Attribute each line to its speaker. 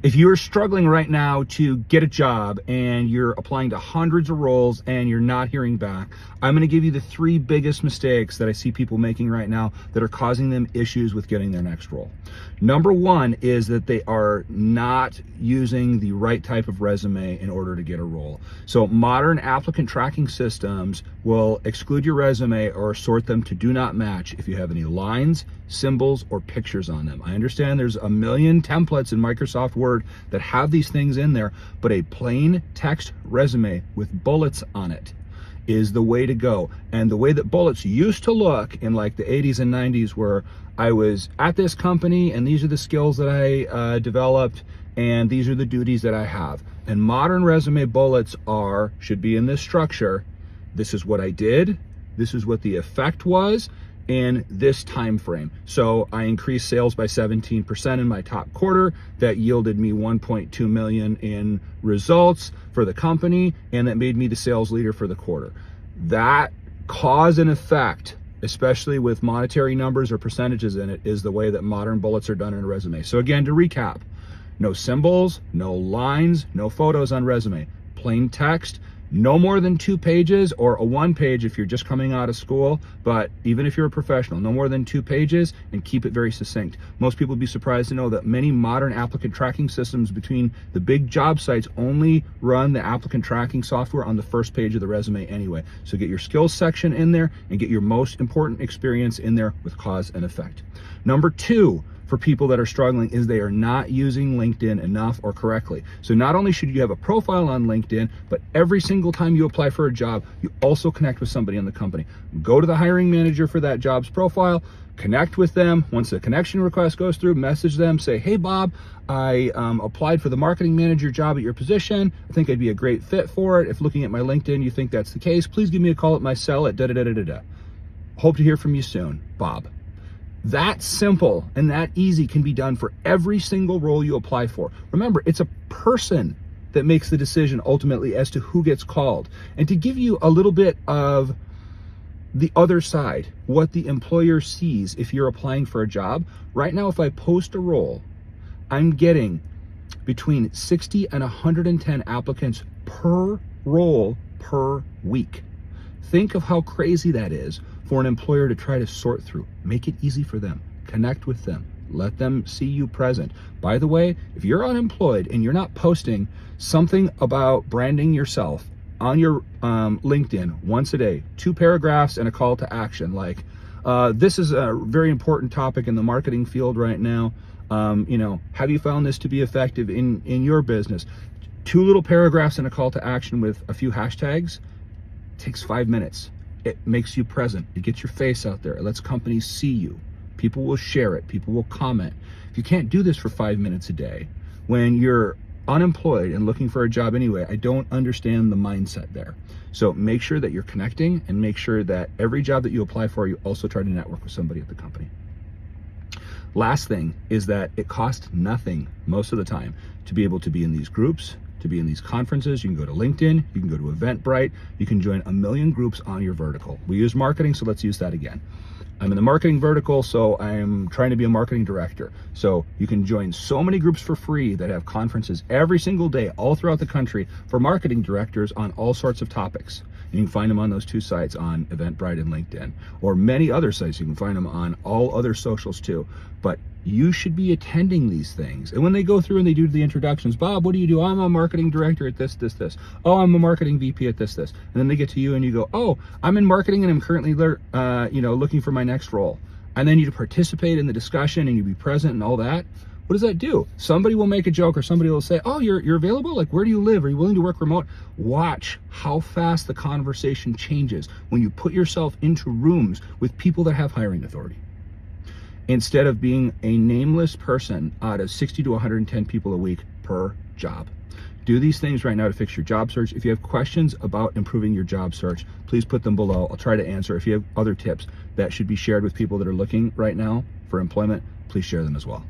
Speaker 1: If you're struggling right now to get a job and you're applying to hundreds of roles and you're not hearing back, I'm going to give you the 3 biggest mistakes that I see people making right now that are causing them issues with getting their next role. Number 1 is that they are not using the right type of resume in order to get a role. So modern applicant tracking systems will exclude your resume or sort them to do not match if you have any lines, symbols, or pictures on them. I understand there's a million templates in Microsoft Word that have these things in there, but a plain text resume with bullets on it is the way to go. And the way that bullets used to look in like the 80s and 90s, where I was at this company and these are the skills that I developed and these are the duties that I have. And modern resume bullets should be in this structure. This is what I did, this is what the effect was in this time frame. So I increased sales by 17% in my top quarter. That yielded me 1.2 million in results for the company, and that made me the sales leader for the quarter. That cause and effect, especially with monetary numbers or percentages in it, is the way that modern bullets are done in a resume. So again, to recap, no symbols, no lines, no photos on resume, plain text, no more than 2 pages, or a 1 page if you're just coming out of school, but even if you're a professional, no more than 2 pages, and keep it very succinct. Most people would be surprised to know that many modern applicant tracking systems between the big job sites only run the applicant tracking software on the first page of the resume anyway. So get your skills section in there and get your most important experience in there with cause and effect. Number 2, for people that are struggling, is they are not using LinkedIn enough or correctly. So not only should you have a profile on LinkedIn, but every single time you apply for a job, you also connect with somebody in the company. Go to the hiring manager for that job's profile, connect with them. Once the connection request goes through, message them, say, hey Bob, I applied for the marketing manager job at your position. I think I'd be a great fit for it. If looking at my LinkedIn you think that's the case, please give me a call at my cell at da-da-da-da-da-da. Hope to hear from you soon, Bob. That simple and that easy can be done for every single role you apply for. Remember, it's a person that makes the decision ultimately as to who gets called. And to give you a little bit of the other side, what the employer sees if you're applying for a job, right now if I post a role, I'm getting between 60 and 110 applicants per role per week. Think of how crazy that is for an employer to try to sort through. Make it easy for them. Connect with them. Let them see you present. By the way, if you're unemployed and you're not posting something about branding yourself on your LinkedIn once a day, 2 paragraphs and a call to action, like this is a very important topic in the marketing field right now. Have you found this to be effective in your business? 2 little paragraphs and a call to action with a few hashtags takes 5 minutes. It makes you present. It gets your face out there. It lets companies see you. People will share it. People will comment. If you can't do this for 5 minutes a day, when you're unemployed and looking for a job anyway, I don't understand the mindset there. So make sure that you're connecting, and make sure that every job that you apply for, you also try to network with somebody at the company. Last thing is that it costs nothing most of the time to be able to be in these groups, to be in these conferences. You can go to LinkedIn, you can go to Eventbrite, you can join a million groups on your vertical. We use marketing, so let's use that again. I'm in the marketing vertical, so I'm trying to be a marketing director. So you can join so many groups for free that have conferences every single day all throughout the country for marketing directors on all sorts of topics. You can find them on those 2 sites, on Eventbrite and LinkedIn, or many other sites. You can find them on all other socials too. But you should be attending these things. And when they go through and they do the introductions, Bob, what do you do? I'm a marketing director at this. Oh, I'm a marketing VP at this. And then they get to you and you go, oh, I'm in marketing and I'm currently looking for my next role. And then you participate in the discussion and you be present and all that. What does that do? Somebody will make a joke, or somebody will say, oh, you're available? Like, where do you live? Are you willing to work remote? Watch how fast the conversation changes when you put yourself into rooms with people that have hiring authority, instead of being a nameless person out of 60 to 110 people a week per job. Do these things right now to fix your job search. If you have questions about improving your job search, please put them below. I'll try to answer. If you have other tips that should be shared with people that are looking right now for employment, please share them as well.